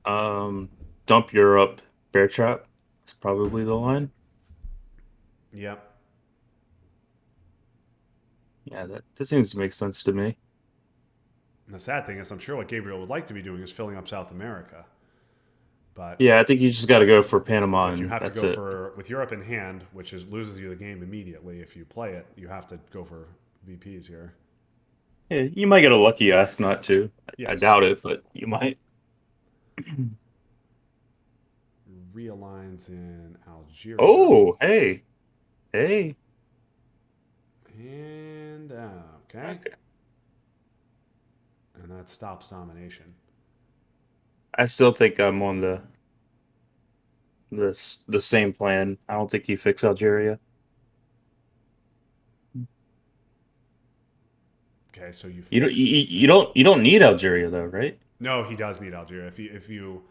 B: um dump Europe bear trap. That's probably the line.
A: Yep.
B: Yeah, that seems to make sense to me.
A: And the sad thing is, I'm sure what Gabriel would like to be doing is filling up South America, but
B: Yeah, I think you just got to go for Panama
A: you
B: and
A: have to
B: that's
A: go
B: it.
A: for with Europe in hand, which is loses you the game immediately if you play it. You have to go for VPs here.
B: Yeah, you might get a lucky ask not to. I
A: Yes,
B: doubt it, but you might.
A: realigns in Algeria,
B: Oh, hey, hey.
A: and okay,
B: Okay.
A: and that stops domination.
B: I still think I'm on the same plan. I don't think you fix Algeria.
A: Okay, so you
B: You don't you,
A: fix.
B: you don't need Algeria though, right?
A: No, he does need Algeria. If you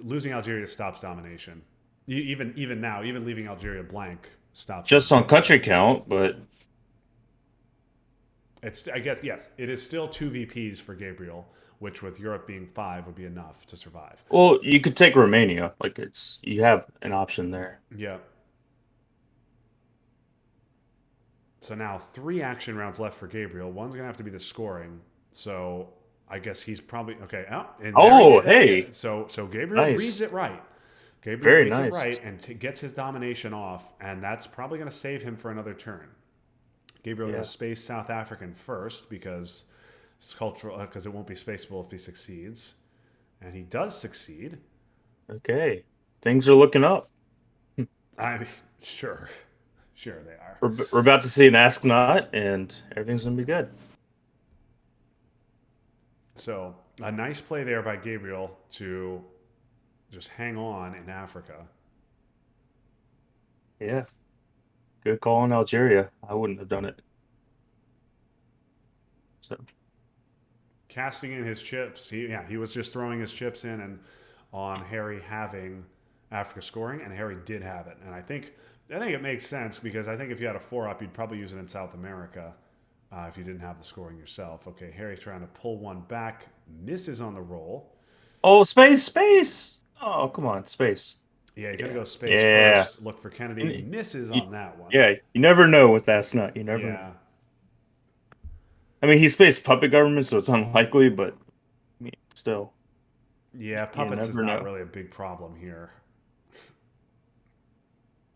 A: losing Algeria stops domination. Even now, even leaving Algeria blank stops
B: Just on
A: domination.
B: country count, but
A: It's I guess yes, it is still two VPs for Gabriel, which with Europe being five would be enough to survive.
B: well, you could take Romania. Like it's you have an option there.
A: Yeah. So now three action rounds left for Gabriel. One's gonna have to be the scoring. So I guess he's probably okay. Oh, and there he
B: Oh,
A: there he
B: hey,
A: is. So Gabriel reads
B: nice,
A: it right. Gabriel
B: very
A: reads it
B: nice.
A: right and gets his domination off, and that's probably going to save him for another turn. Gabriel going
B: Yeah.
A: to space South African first because it's cultural because it won't be spaceable if he succeeds, and he does succeed.
B: Okay, things are looking up.
A: I mean, sure, sure they are.
B: We're about to see an ask not, and everything's gonna be good.
A: So a nice play there by Gabriel to just hang on in Africa.
B: Yeah, good call on Algeria. I wouldn't have done it. So
A: Casting in his chips. He was just throwing his chips in and on Harry having Africa scoring, and Harry did have it. And I think it makes sense because I think if you had a four up, you'd probably use it in South America if you didn't have the scoring yourself. Okay, Harry's trying to pull one back, misses on the roll.
B: oh, space. Oh, come on, space.
A: Yeah, you're gonna
B: Yeah,
A: go space
B: yeah.
A: first. Look for Kennedy,
B: And
A: misses
B: you,
A: on that one.
B: yeah, you never know with ask not. You never know.
A: Yeah,
B: I mean, he spaced puppet government, so it's unlikely, but I mean, still,
A: yeah,
B: you
A: puppets is
B: never
A: not
B: know.
A: really a big problem here.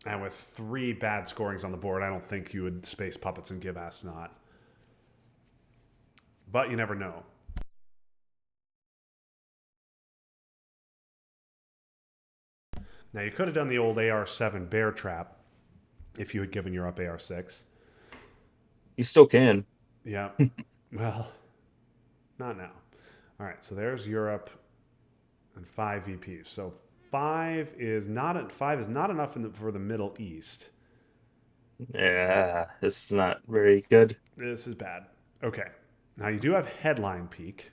A: And with three bad scorings on the board, I don't think you would space puppets and give ask not. But you never know. Now you could have done the old AR7 bear trap if you had given Europe AR6.
B: You still can.
A: Yeah. Well, not now. All right. So there's Europe and five VPs. So five is not enough for the Middle East.
B: Yeah, this is not very good.
A: This is bad. Okay. Now you do have headline peak.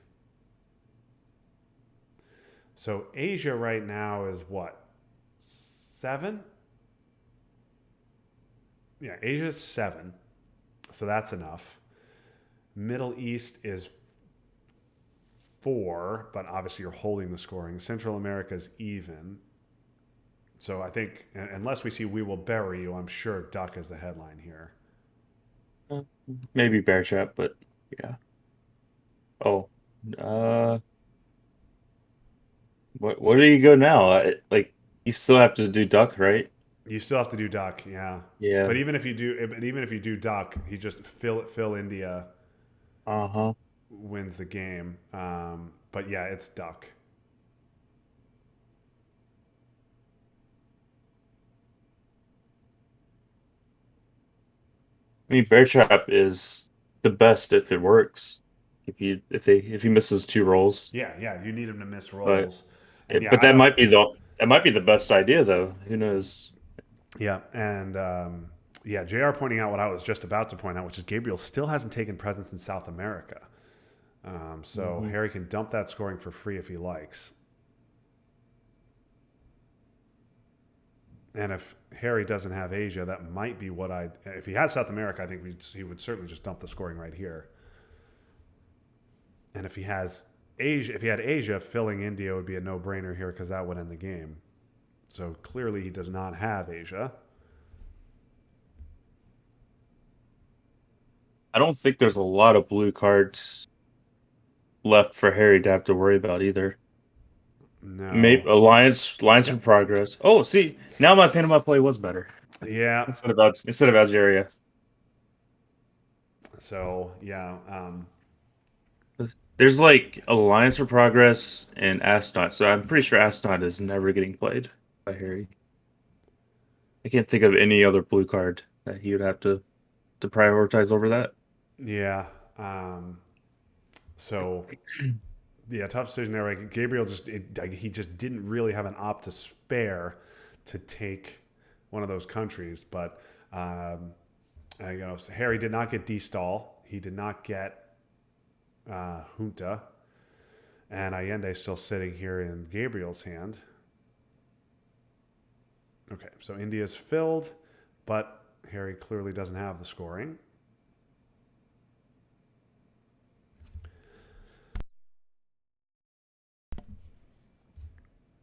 A: So Asia right now is what? Seven? Yeah, Asia's seven. So that's enough. Middle East is four, but obviously you're holding the scoring. Central America's even. So I think, unless we see We Will Bury You, I'm sure Duck is the headline here.
B: Uh, Maybe bear trap, but yeah. Oh, uh, what do you go now? Like you still have to do duck, right?
A: You still have to do Duck, yeah.
B: Yeah.
A: But even if you do Duck, he just Phil India
B: Uh-huh.
A: wins the game. But yeah, it's Duck.
B: I mean, bear trap is the best if it works. If he misses two rolls,
A: Yeah, yeah, you need him to miss
B: but
A: rolls. And yeah,
B: but
A: I don't.
B: that might be the best idea though. Who knows?
A: Yeah, and yeah, Jr. pointing out what I was just about to point out, which is Gabriel still hasn't taken presence in South America. So
B: Mhm.
A: Harry can dump that scoring for free if he likes. And if Harry doesn't have Asia, that might be what I. If he has South America, I think he would certainly just dump the scoring right here. And if he has Asia, if he had Asia, filling India would be a no-brainer here because that would end the game. So clearly he does not have Asia.
B: I don't think there's a lot of blue cards left for Harry to have to worry about either. Maybe
A: No.
B: Alliance for
A: Yep.
B: Progress. Oh, see, now my Panama play was better
A: Yeah.
B: instead of Algeria.
A: So yeah.
B: There's like Alliance for Progress and Aston, so I'm pretty sure Aston is never getting played by Harry. I can't think of any other blue card that he would have to prioritize over that.
A: Yeah. So yeah, tough decision there. Like Gabriel he just didn't really have an op to spare to take one of those countries, but so Harry did not get D-Stall. He did not get Junta, and Allende still sitting here in Gabriel's hand. Okay, so India's filled, but Harry clearly doesn't have the scoring.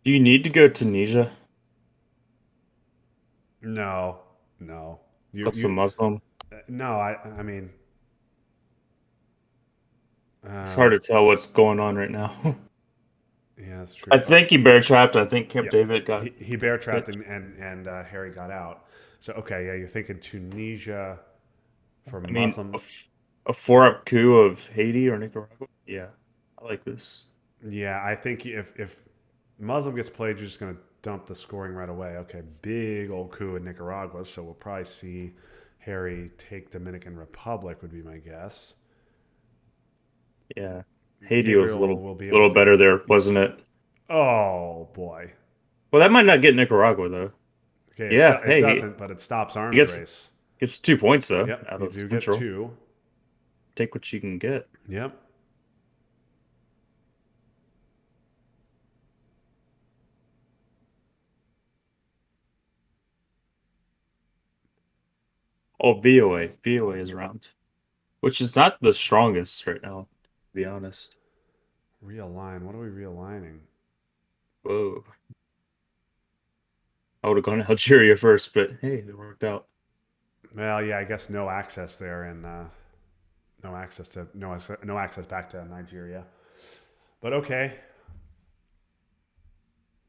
B: Do you need to go to Tunisia?
A: No, no,
B: That's a
A: you
B: Muslim.
A: no. I mean,
B: It's hard
A: uh,
B: to tell what's going on right now.
A: yeah, that's
B: I
A: true.
B: think he bear trapped. I think Camp
A: Yep,
B: David
A: he
B: got
A: bear trapped
B: hit.
A: and Harry got out. So okay, yeah, you're thinking Tunisia for
B: I mean,
A: Muslim.
B: a four-up coup of Haiti or Nicaragua. Yeah, I like this.
A: Yeah, I think if Muslim gets played, you're just going to dump the scoring right away. Okay, big old coup in Nicaragua, so we'll probably see Harry take Dominican Republic would be my guess.
B: Yeah, Haiti was a
A: Gabriel will be able to
B: little
A: take.
B: better there, wasn't it?
A: Oh boy.
B: Well, that might not get Nicaragua though.
A: Okay,
B: Yeah,
A: it
B: hey,
A: doesn't, but it stops
B: he
A: arms race.
B: gets 2 points though
A: Yep,
B: out
A: you
B: of
A: do get
B: Central.
A: two.
B: Take what you can get.
A: Yep.
B: Oh, VOA is around, which is not the strongest right now, to be honest.
A: Realign. What are we realigning?
B: Whoa, I would have gone to Algeria first, but hey, it worked out.
A: Well, yeah, I guess no access there and no access back to Nigeria. But okay.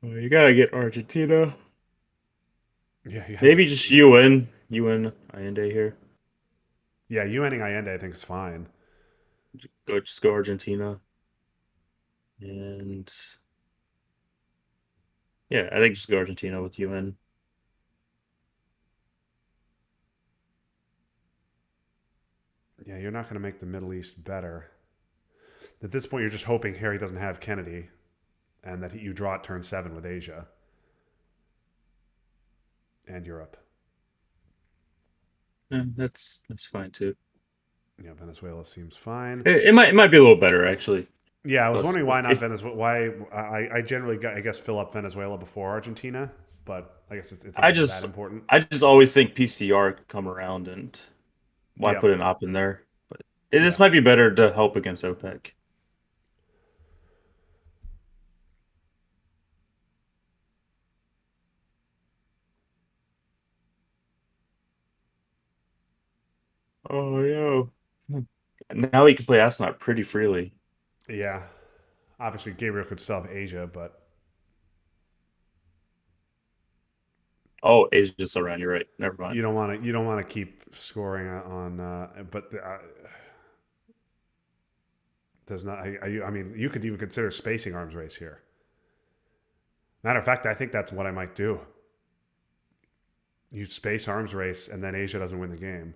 B: Well, you gotta get Argentina.
A: Yeah, you
B: Maybe
A: have
B: just UN Allende here.
A: yeah, you ending Allende I think is fine.
B: Just go Argentina, and yeah, I think just go Argentina with UN.
A: Yeah, you're not going to make the Middle East better. At this point, you're just hoping Harry doesn't have Kennedy and that you draw at turn 7 with Asia and Europe.
B: That's fine too.
A: Yeah, Venezuela seems fine.
B: It might be a little better actually.
A: Yeah, I was
B: Plus,
A: wondering why not
B: if
A: Venezuela. Why I generally, I guess, fill up Venezuela before Argentina, but I guess it's
B: I
A: not
B: just
A: that important.
B: I just always think PCR could come around and why
A: Yeah,
B: put an op in there? But
A: yeah.
B: this might be better to help against OPEC. Oh yeah. Now he can play astronaut pretty freely.
A: Yeah. Obviously, Gabriel could still have Asia, but
B: Oh, Asia's just around. You're right. Never mind.
A: you don't want to keep scoring on. But does not. I mean, you could even consider spacing arms race here. Matter of fact, I think that's what I might do. You space arms race, and then Asia doesn't win the game.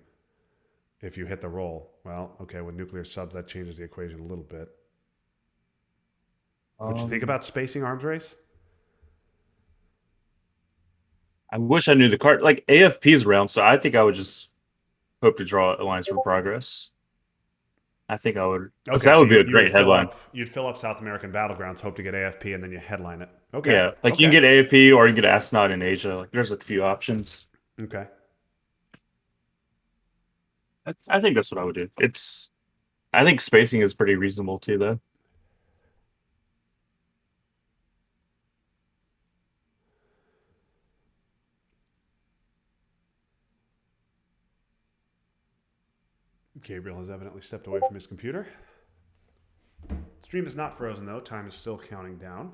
A: if you hit the roll. Well, okay, with nuclear subs, that changes the equation a little bit. What you think
B: Um,
A: about spacing arms race?
B: I wish I knew the card. Like AFP's realm, so I think I would just hope to draw Alliance for Progress. I think I would, because
A: Okay,
B: that
A: so
B: would be
A: you,
B: a
A: you would
B: great headline.
A: you'd fill up South American battlegrounds, hope to get AFP, and then you headline it. Okay,
B: Yeah, like you can
A: okay,
B: get AFP or you can get Astronaut in Asia. Like there's a few options.
A: okay.
B: I think that's what I would do. I think spacing is pretty reasonable too, though.
A: Gabriel has evidently stepped away from his computer. Stream is not frozen though. Time is still counting down.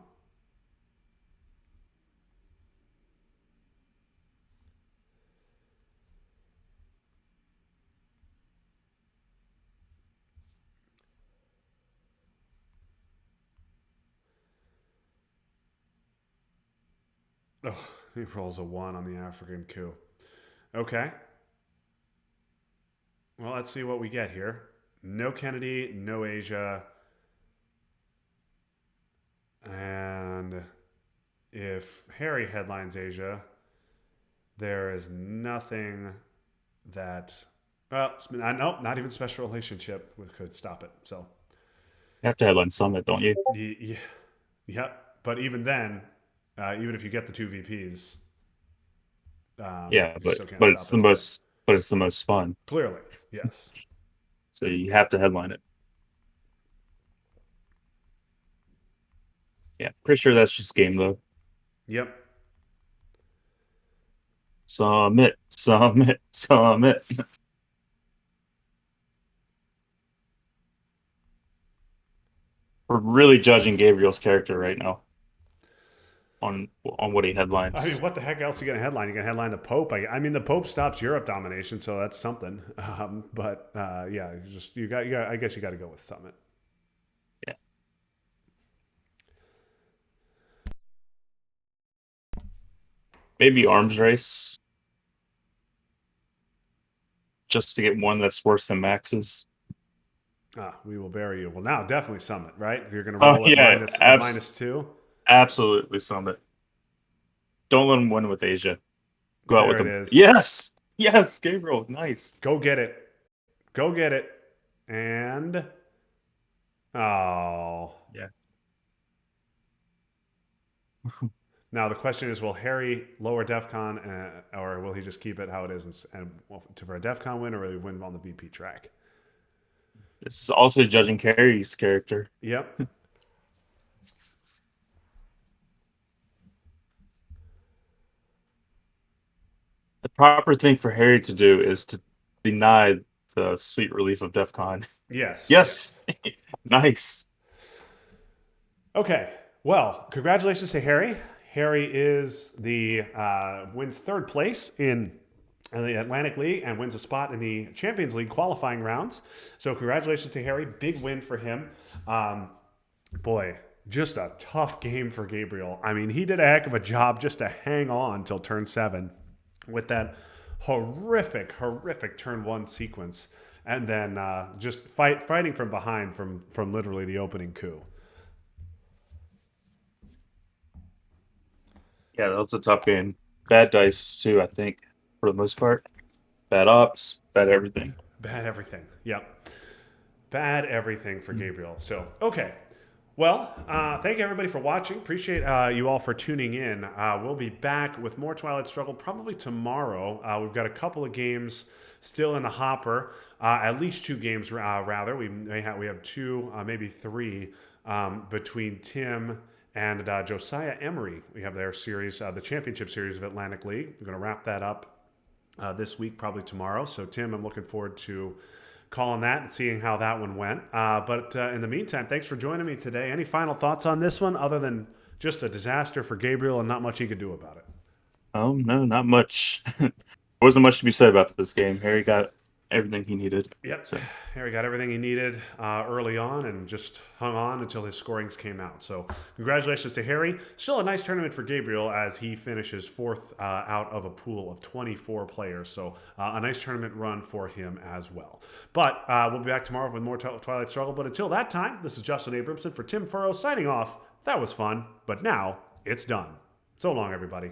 A: Oh, he rolls a 1 on the African coup. Okay. Well, let's see what we get here. No Kennedy, no Asia. And if Harry headlines Asia, there is nothing that. Well, nope, not even special relationship could stop it. So,
B: You have to headline Summit, don't you?
A: yeah, yep. But even then, even if you get the two VPs,
B: Yeah,
A: you still can't stop it.
B: but it's the most fun.
A: Clearly, yes.
B: So you have to headline it. Yeah, pretty sure that's just game though.
A: Yep.
B: Summit, Summit, Summit. We're really judging Gabriel's character right now on what he
A: I mean,
B: headlines.
A: what the heck else are you going to headline? You're going to headline the Pope. I mean, the Pope stops Europe domination, so that's something. But yeah, you got. I guess you got to go with Summit.
B: Yeah, maybe arms race just to get one that's worse than Max's.
A: We will bury you. Well, now definitely Summit, right? You're going to
B: Oh
A: roll at
B: yeah,
A: -2.
B: absolutely Summit. Don't let him win with Asia. Go out
A: There
B: with
A: it
B: him.
A: is.
B: Yes, yes, Gabriel, nice.
A: Go get it. Go get it. And oh,
B: Yeah,
A: now the question is: will Harry lower DefCon, or will he just keep it how it is for a DefCon win, or will he win on the VP track?
B: this is also judging Carrie's character.
A: Yep.
B: The proper thing for Harry to do is to deny the sweet relief of DEF CON.
A: Yes.
B: Yes.
A: Yes.
B: Nice.
A: Okay. Well, congratulations to Harry. Harry is the wins third place in the Atlantic League and wins a spot in the Champions League qualifying rounds. So congratulations to Harry. Big win for him. Boy, just a tough game for Gabriel. I mean, he did a heck of a job just to hang on till turn 7 with that horrific turn 1 sequence, and then just fighting from behind from literally the opening coup.
B: Yeah, that was a tough game. Bad dice too, I think, for the most part. Bad ops, bad everything.
A: Bad everything. Yep. Bad everything for Gabriel. So, okay. Well, thank you everybody for watching. Appreciate you all for tuning in. We'll be back with more Twilight Struggle probably tomorrow. We've got a couple of games still in the hopper. At least 2 games, rather. We have 2, maybe 3 between Tim and Josiah Emery. We have their series, the championship series of Atlantic League. We're going to wrap that up this week, probably tomorrow. So, Tim, I'm looking forward to calling that and seeing how that one went. But in the meantime, thanks for joining me today. Any final thoughts on this one other than just a disaster for Gabriel and not much he could do about it?
B: No, not much. Wasn't much to be said about this game. Harry got everything he needed.
A: Yep,
B: So
A: Harry got everything he needed early on and just hung on until his scorings came out. So, congratulations to Harry. Still a nice tournament for Gabriel as he finishes fourth out of a pool of 24 players. So, a nice tournament run for him as well. But we'll be back tomorrow with more Twilight Struggle. But until that time, this is Justin Abramson for Tim Furrow signing off. That was fun, but now it's done. So long, everybody.